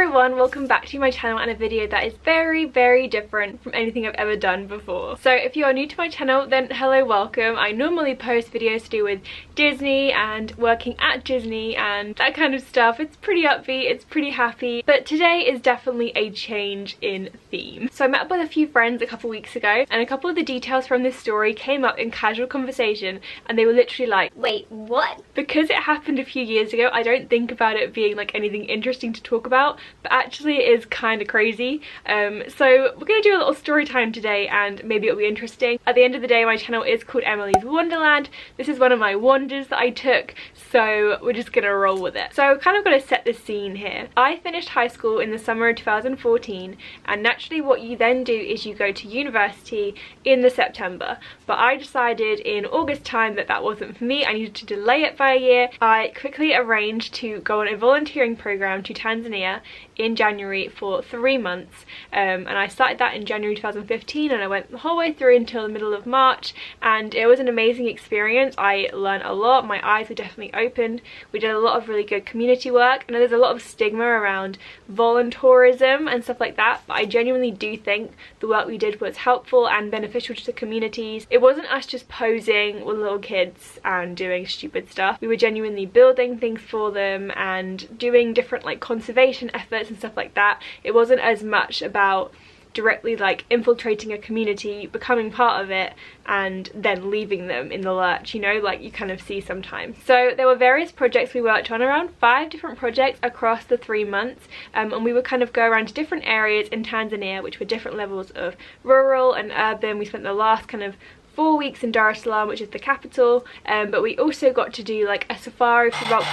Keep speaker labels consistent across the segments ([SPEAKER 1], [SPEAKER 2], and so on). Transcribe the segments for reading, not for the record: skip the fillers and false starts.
[SPEAKER 1] everyone, welcome back to my channel and a video that is very different from anything I've ever done before. So if you are new to my channel, then hello, welcome. I normally post videos to do with Disney and working at Disney and that kind of stuff. It's pretty upbeat, it's pretty happy, but today is definitely a change in theme. So I met up with a few friends a couple weeks ago and a couple of the details from this story came up in casual conversation and they were literally like, wait, what? Because it happened a few years ago, I don't think about it being like anything interesting to talk about, but actually it is kind of crazy. So we're gonna do a little story time today and maybe it'll be interesting. At the end of the day, my channel is called Emily's Wonderland. This is one of my wanders that I took, so we're just gonna roll with it. So I've kind of got to set the scene here. I finished high school in the summer of 2014 and naturally what you then do is you go to university in the September, but I decided in August time that that wasn't for me. I needed to delay it by a year. I quickly arranged to go on a volunteering program to Tanzania in January for 3 months, and I started that in January 2015 and I went the whole way through until the middle of March, and it was an amazing experience. I learned a lot, my eyes were definitely opened. We did a lot of really good community work. I know there's a lot of stigma around volunteerism and stuff like that, but I genuinely do think the work we did was helpful and beneficial to the communities. It wasn't us just posing with little kids and doing stupid stuff. We were genuinely building things for them and doing different like conservation efforts and stuff like that. It wasn't as much about directly like infiltrating a community, becoming part of it and then leaving them in the lurch, you know, like you kind of see sometimes. So there were various projects we worked on, around 5 different projects across the 3 months, and we would kind of go around to different areas in Tanzania which were different levels of rural and urban. We spent the last kind of 4 weeks in Dar es Salaam, which is the capital, but we also got to do like a safari for about...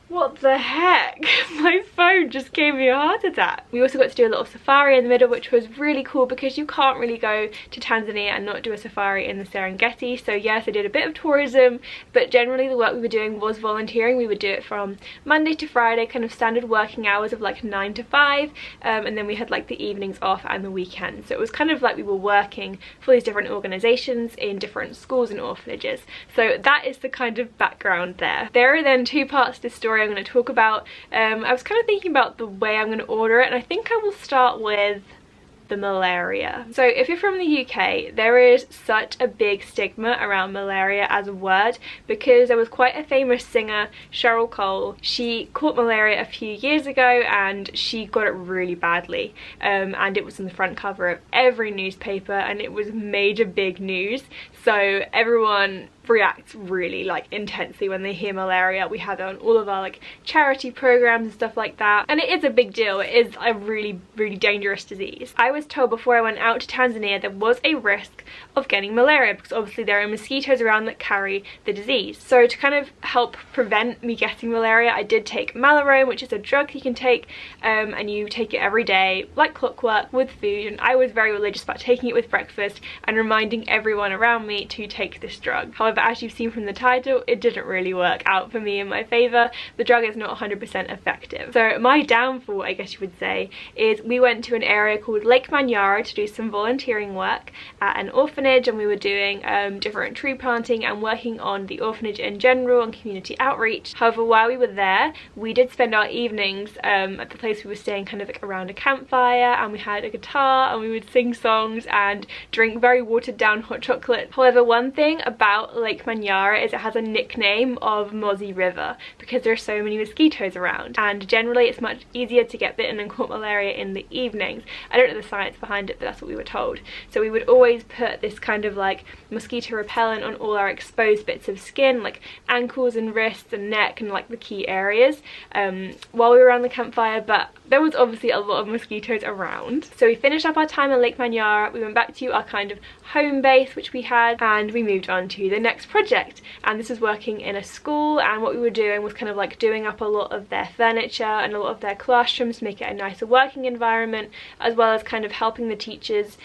[SPEAKER 1] What the heck? My phone just gave me a heart attack. We also got to do a little safari in the middle, which was really cool because you can't really go to Tanzania and not do a safari in the Serengeti. So yes, I did a bit of tourism, but generally the work we were doing was volunteering. We would do it from Monday to Friday, kind of standard working hours of like 9 to 5, and then we had like the evenings off and the weekends. So it was kind of like we were working for these different organizations in different schools and orphanages. So that is the kind of background there. There are then 2 parts to this story I'm going to talk about. I was kind of thinking about the way I'm going to order it, and I think I will start with the malaria. So if you're from the UK, there is such a big stigma around malaria as a word because there was quite a famous singer, Cheryl Cole. She caught malaria a few years ago and she got it really badly, and it was on the front cover of every newspaper and it was major big news. So everyone reacts really like intensely when they hear malaria. We have it on all of our like charity programs and stuff like that, and it is a big deal. It is a really dangerous disease. I was told before I went out to Tanzania there was a risk of getting malaria because obviously there are mosquitoes around that carry the disease. So to kind of help prevent me getting malaria, I did take Malarone, which is a drug you can take, and you take it every day like clockwork with food, and I was very religious about taking it with breakfast and reminding everyone around me to take this drug. However, as you've seen from the title, it didn't really work out for me in my favour. The drug is not 100% effective. So my downfall, I guess you would say, is we went to an area called Lake Manyara to do some volunteering work at an orphanage, and we were doing different tree planting and working on the orphanage in general and community outreach. However, while we were there, we did spend our evenings at the place we were staying kind of like around a campfire, and we had a guitar and we would sing songs and drink very watered down hot chocolate. However, one thing about Lake Manyara is it has a nickname of Mozzie River because there are so many mosquitoes around, and generally it's much easier to get bitten and caught malaria in the evenings. I don't know the science behind it, but that's what we were told. So we would always put this kind of like mosquito repellent on all our exposed bits of skin, like ankles and wrists and neck and like the key areas, while we were around the campfire, but there was obviously a lot of mosquitoes around. So we finished up our time in Lake Manyara, we went back to our kind of home base which we had, and we moved on to the next project, and this was working in a school, and what we were doing was kind of like doing up a lot of their furniture and a lot of their classrooms to make it a nicer working environment, as well as kind of helping the teachers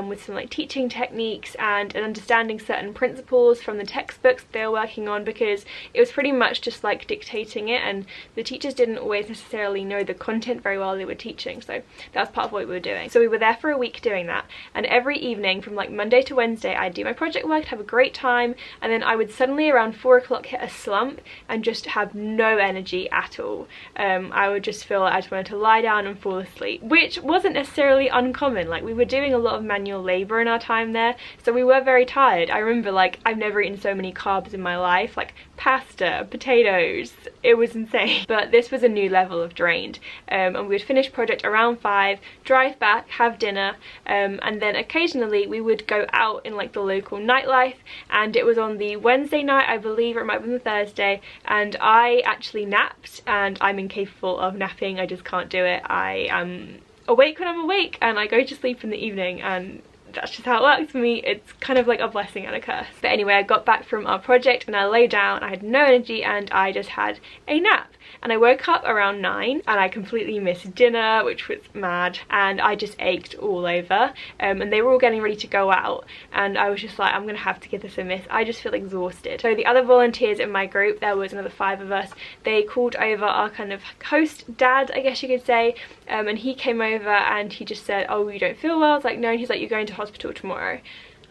[SPEAKER 1] with some like teaching techniques and understanding certain principles from the textbooks they were working on, because it was pretty much just like dictating it and the teachers didn't always necessarily know the content very well they were teaching, so that was part of what we were doing. So we were there for a week doing that, and every evening from like Monday to Wednesday I'd do my project work, have a great time, and then I would suddenly around 4 o'clock hit a slump and just have no energy at all. I would just feel like I just wanted to lie down and fall asleep, which wasn't necessarily uncommon. Like, we were doing a lot of manual labor in our time there, so we were very tired. I remember, like, I've never eaten so many carbs in my life, like pasta, potatoes, it was insane. But this was a new level of drained, and we would finish project around 5, drive back, have dinner, and then occasionally we would go out in like the local nightlife. And it was on the Wednesday night, I believe, or it might have been the Thursday, and I actually napped, and I'm incapable of napping. I just can't do it. I am awake when I'm awake and I go to sleep in the evening, and that's just how it works for me. It's kind of like a blessing and a curse. But anyway, I got back from our project and I lay down, I had no energy, and I just had a nap. And I woke up around 9 and I completely missed dinner, which was mad, and I just ached all over. And they were all getting ready to go out, and I was just like, I'm gonna have to give this a miss. I just feel exhausted. So the other volunteers in my group, there was another 5 of us, they called over our kind of host dad, I guess you could say, and he came over and he just said, oh, you don't feel well? I was like, no. And he's like, you're going to hospital tomorrow.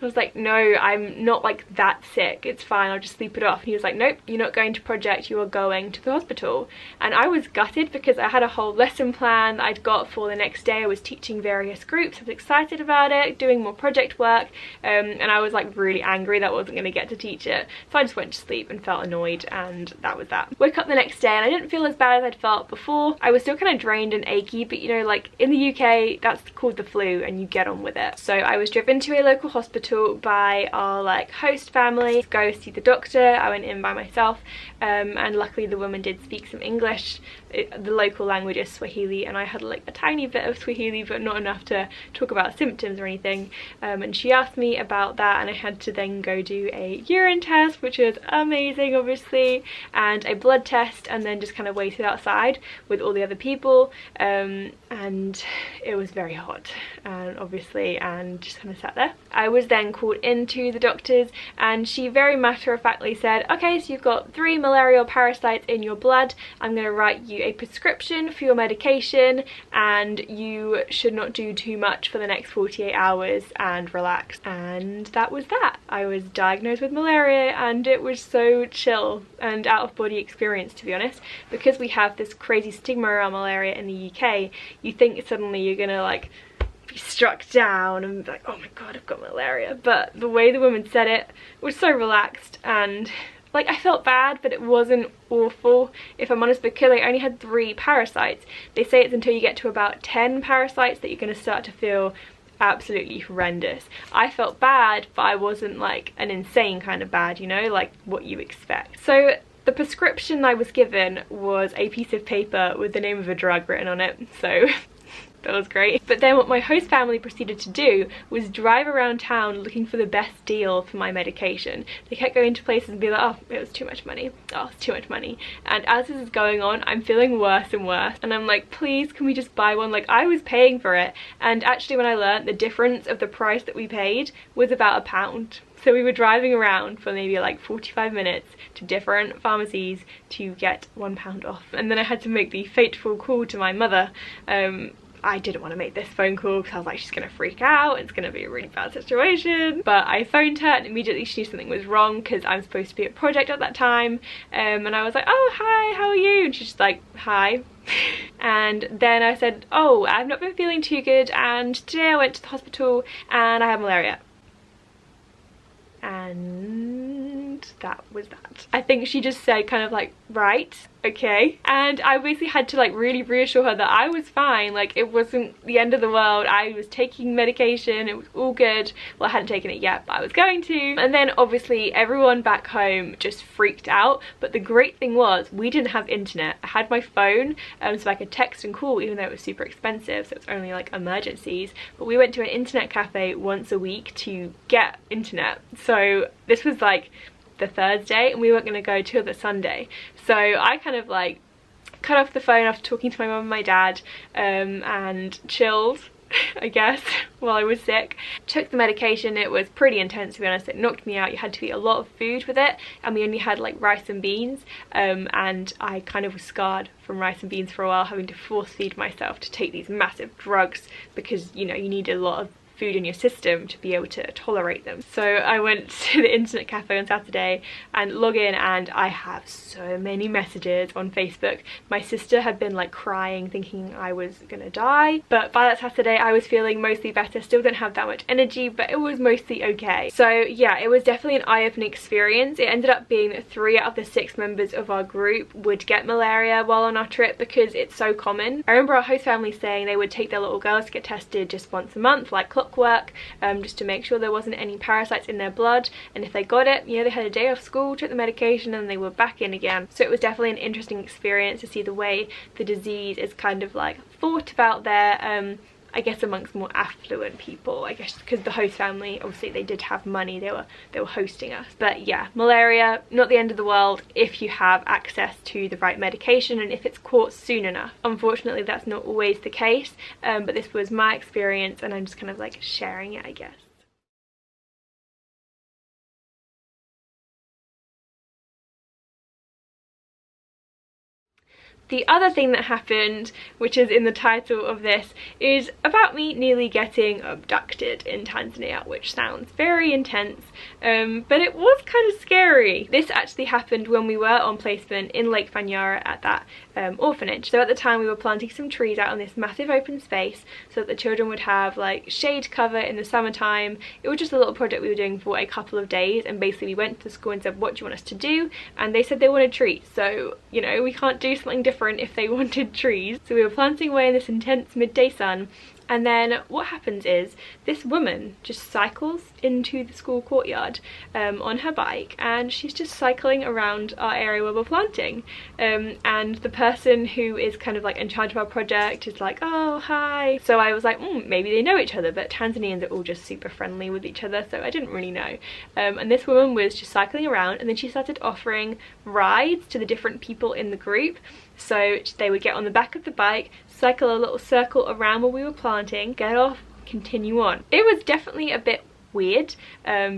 [SPEAKER 1] I was like, no, I'm not like that sick, it's fine, I'll just sleep it off. And he was like, nope, you're not going to project, you are going to the hospital. And I was gutted because I had a whole lesson plan that I'd got for the next day. I was teaching various groups, I was excited about it, doing more project work, and I was like really angry that I wasn't going to get to teach it. So I just went to sleep and felt annoyed, and that was that. Woke up the next day and I didn't feel as bad as I'd felt before. I was still kind of drained and achy, but you know, like in the UK, that's called the flu and you get on with it. So I was driven to a local hospital by our like host family to go see the doctor. I went in by myself, and luckily the woman did speak some English. The local language is Swahili, and I had like a tiny bit of Swahili, but not enough to talk about symptoms or anything. And she asked me about that, and I had to then go do a urine test, which was amazing obviously, and a blood test, and then just kind of waited outside with all the other people, and it was very hot, and obviously, and just kind of sat there. I was then called into the doctors, and she very matter-of-factly said, okay, so you've got 3 malarial parasites in your blood. I'm going to write you a prescription for your medication, and you should not do too much for the next 48 hours and relax. And that was that. I was diagnosed with malaria, and it was so chill and out of body experience, to be honest. Because we have this crazy stigma around malaria in the UK, you think suddenly you're gonna like be struck down and be like, oh my god, I've got malaria. But the way the woman said it was so relaxed, and like I felt bad, but it wasn't awful, if I'm honest, because I only had 3 parasites. They say it's until you get to about 10 parasites that you're going to start to feel absolutely horrendous. I felt bad, but I wasn't like an insane kind of bad, you know, like what you expect. So the prescription I was given was a piece of paper with the name of a drug written on it, so that was great. But then what my host family proceeded to do was drive around town looking for the best deal for my medication. They kept going to places and be like, oh, it was too much money. Oh, it's too much money. And as this is going on, I'm feeling worse and worse. And I'm like, please, can we just buy one? Like, I was paying for it. And actually when I learned, the difference of the price that we paid was about £1. So we were driving around for maybe like 45 minutes to different pharmacies to get £1 off. And then I had to make the fateful call to my mother. I didn't want to make this phone call because I was like, she's gonna freak out, it's gonna be a really bad situation. But I phoned her and immediately she knew something was wrong because I'm supposed to be at a project at that time. And I was like, oh, hi, how are you? And she's just like, hi. And then I said, oh, I've not been feeling too good, and today I went to the hospital and I have malaria. And that was that. I think she just said kind of like, right, okay. And I basically had to like really reassure her that I was fine, like it wasn't the end of the world. I was taking medication, it was all good. Well, I hadn't taken it yet, but I was going to. And then obviously everyone back home just freaked out. But the great thing was we didn't have internet. I had my phone, so I could text and call, even though it was super expensive, so it was only like emergencies. But we went to an internet cafe once a week to get internet. So this was like the Thursday and we weren't going to go till the Sunday. So I kind of like cut off the phone after talking to my mum and my dad, and chilled, I guess, while I was sick. Took the medication. It was pretty intense, to be honest. It knocked me out. You had to eat a lot of food with it, and we only had like rice and beans, and I kind of was scarred from rice and beans for a while, having to force feed myself to take these massive drugs because, you know, you need a lot of food in your system to be able to tolerate them. So I went to the internet cafe on Saturday and log in, and I have so many messages on Facebook. My sister had been like crying thinking I was gonna die, but by that Saturday I was feeling mostly better. Still don't have that much energy, but it was mostly okay. So yeah, it was definitely an eye-opening experience. It ended up being that 3 out of the 6 members of our group would get malaria while on our trip because it's so common. I remember our host family saying they would take their little girls to get tested just once a month, like clockwork, just to make sure there wasn't any parasites in their blood, and if they got it, you know, they had a day off school, took the medication, and they were back in again. So it was definitely an interesting experience to see the way the disease is kind of like thought about there, I guess amongst more affluent people, I guess because the host family, obviously they did have money, they were hosting us. But yeah, malaria, not the end of the world if you have access to the right medication and if it's caught soon enough. Unfortunately, that's not always the case, but this was my experience and I'm just kind of like sharing it, I guess. The other thing that happened, which is in the title of this, is about me nearly getting abducted in Tanzania, which sounds very intense, but it was kind of scary. This actually happened when we were on placement in Lake Fanyara at that orphanage. So at the time we were planting some trees out on this massive open space so that the children would have like shade cover in the summertime. It was just a little project we were doing for a couple of days, and basically we went to the school and said, what do you want us to do? And they said they wanted trees, so you know, we can't do something different if they wanted trees. So we were planting away in this intense midday sun, and then what happens is this woman just cycles into the school courtyard on her bike, and she's just cycling around our area where we're planting, and the person who is kind of like in charge of our project is like, oh hi. So I was like, maybe they know each other, but Tanzanians are all just super friendly with each other, so I didn't really know. And this woman was just cycling around, and then she started offering rides to the different people in the group. So they would get on the back of the bike, cycle a little circle around where we were planting, get off, continue on. It was definitely a bit weird,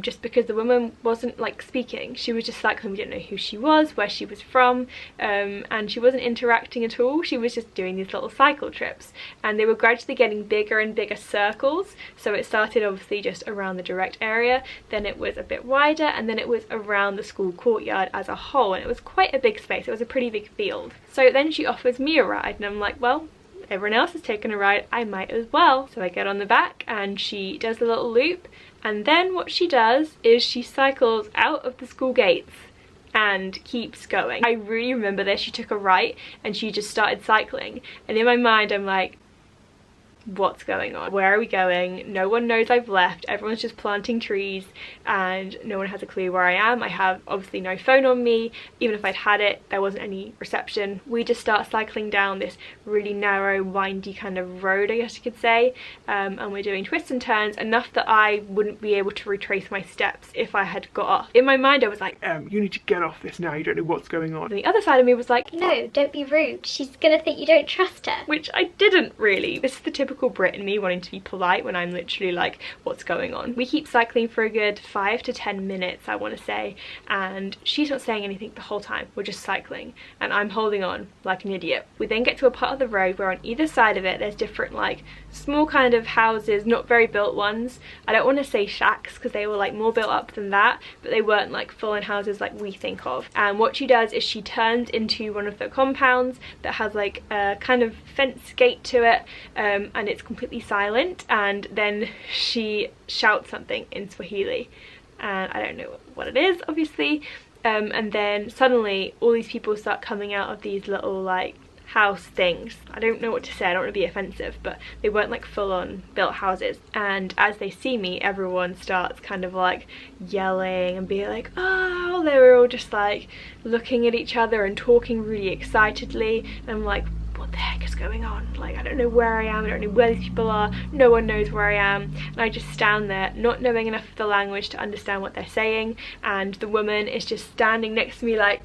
[SPEAKER 1] just because the woman wasn't like speaking. She was just cycling. We didn't know who she was, where she was from, and she wasn't interacting at all. She was just doing these little cycle trips, and they were gradually getting bigger and bigger circles. So it started obviously just around the direct area, then it was a bit wider, and then it was around the school courtyard as a whole, and it was quite a big space. It was a pretty big field. So then she offers me a ride, and I'm like, well, everyone else has taken a ride, I might as well. So I get on the back and she does a little loop, and then what she does is she cycles out of the school gates and keeps going. I really remember this. She took a right and she just started cycling, and in my mind I'm like, what's going on? Where are we going? No one knows I've left. Everyone's just planting trees and no one has a clue where I am. I have obviously no phone on me. Even if I'd had it, there wasn't any reception. We just start cycling down this really narrow, windy kind of road, I guess you could say, and we're doing twists and turns enough that I wouldn't be able to retrace my steps if I had got off. In my mind I was like,
[SPEAKER 2] you need to get off this now, you don't know what's going on.
[SPEAKER 1] And the other side of me was like,
[SPEAKER 3] no, don't be rude, she's gonna think you don't trust her.
[SPEAKER 1] Which I didn't really. This is the typical Brit in me wanting to be polite when I'm literally like, what's going on? We keep cycling for a good 5 to 10 minutes, I want to say, and she's not saying anything the whole time. We're just cycling and I'm holding on like an idiot. We then get to a part of the road where on either side of it there's different like small kind of houses, not very built ones. I don't want to say shacks because they were like more built up than that, but they weren't like full-on houses like we think of. And what she does is she turns into one of the compounds that has like a kind of fence gate to it, and it's completely silent, and then she shouts something in Swahili, and I don't know what it is obviously, and then suddenly all these people start coming out of these little like house things. I don't know what to say, I don't want to be offensive, but they weren't like full-on built houses, and as they see me everyone starts kind of like yelling and being like, oh, they were all just like looking at each other and talking really excitedly, and I'm like, what the heck is going on? Like, I don't know where I am, I don't know where these people are, no one knows where I am, and I just stand there not knowing enough of the language to understand what they're saying, and the woman is just standing next to me like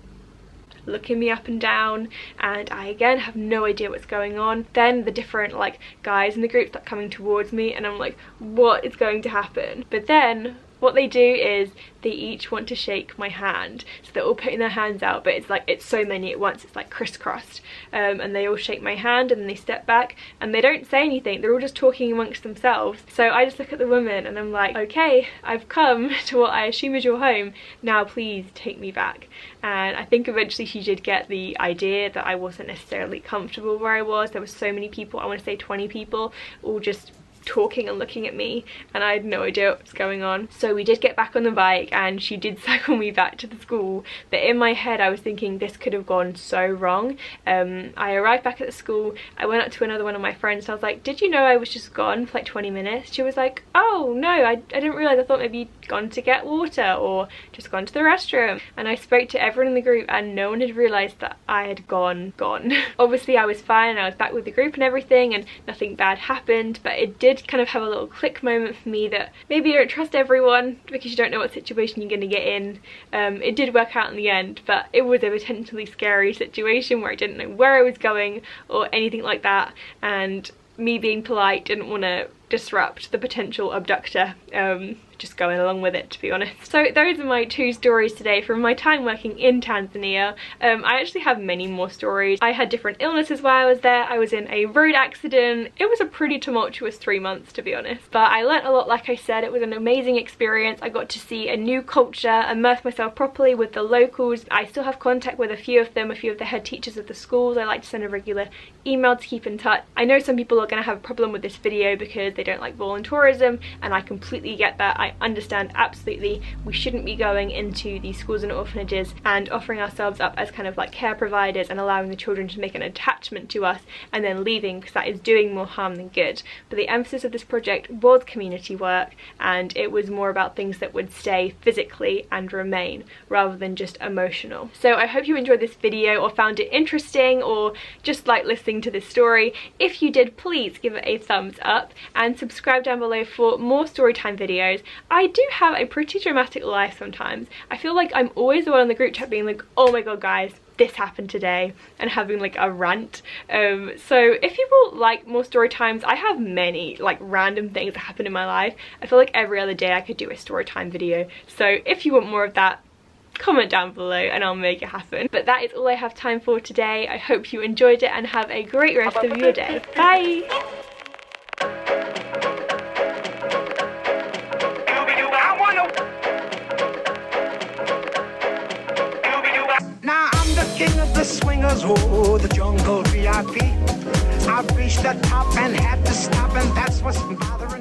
[SPEAKER 1] looking me up and down, and I again have no idea what's going on. Then the different like guys in the group start coming towards me, and I'm like, what is going to happen? But then What they do is they each want to shake my hand, so they're all putting their hands out, but it's so many at once, it's like crisscrossed, and they all shake my hand and then they step back and they don't say anything, they're all just talking amongst themselves. So I just look at the woman and I'm like, okay, I've come to what I assume is your home, now please take me back. And I think eventually she did get the idea that I wasn't necessarily comfortable where I was. There were so many people, I want to say 20 people, all just talking and looking at me, and I had no idea what was going on. So we did get back on the bike and she did cycle me back to the school, but in my head I was thinking this could have gone so wrong. I arrived back at the school, I went up to another one of my friends, I was like, did you know I was just gone for like 20 minutes? She was like, oh no, I didn't realise, I thought maybe you'd gone to get water or just gone to the restroom. And I spoke to everyone in the group and no one had realised that I had gone. Obviously I was fine and I was back with the group and everything and nothing bad happened, but it did kind of have a little click moment for me that maybe you don't trust everyone because you don't know what situation you're going to get in. It did work out in the end, but it was a potentially scary situation where I didn't know where I was going or anything like that, and me being polite didn't want to disrupt the potential abductor, just going along with it, to be honest. So those are my 2 stories today from my time working in Tanzania. I actually have many more stories. I had different illnesses while I was there. I was in a road accident. It was a pretty tumultuous 3 months, to be honest, but I learnt a lot. Like I said, it was an amazing experience. I got to see a new culture, immerse myself properly with the locals. I still have contact with a few of them, a few of the head teachers of the schools. I like to send a regular email to keep in touch. I know some people are going to have a problem with this video because they don't like volunteerism, and I completely get that. I understand absolutely. We shouldn't be going into these schools and orphanages and offering ourselves up as kind of like care providers and allowing the children to make an attachment to us and then leaving, because that is doing more harm than good. But the emphasis of this project was community work, and it was more about things that would stay physically and remain rather than just emotional. So I hope you enjoyed this video or found it interesting or just like listening to this story. If you did, please give it a thumbs up and subscribe down below for more storytime videos. I do have a pretty dramatic life sometimes. I feel like I'm always the one on the group chat being like, oh my god guys, this happened today, and having like a rant. So if people like more story times, I have many like random things that happen in my life. I feel like every other day I could do a story time video. So if you want more of that, comment down below and I'll make it happen. But that is all I have time for today. I hope you enjoyed it and have a great rest of your day. Bye!
[SPEAKER 4] King of the swingers, oh, the jungle VIP. I've reached the top and had to stop, and that's what's bothering me.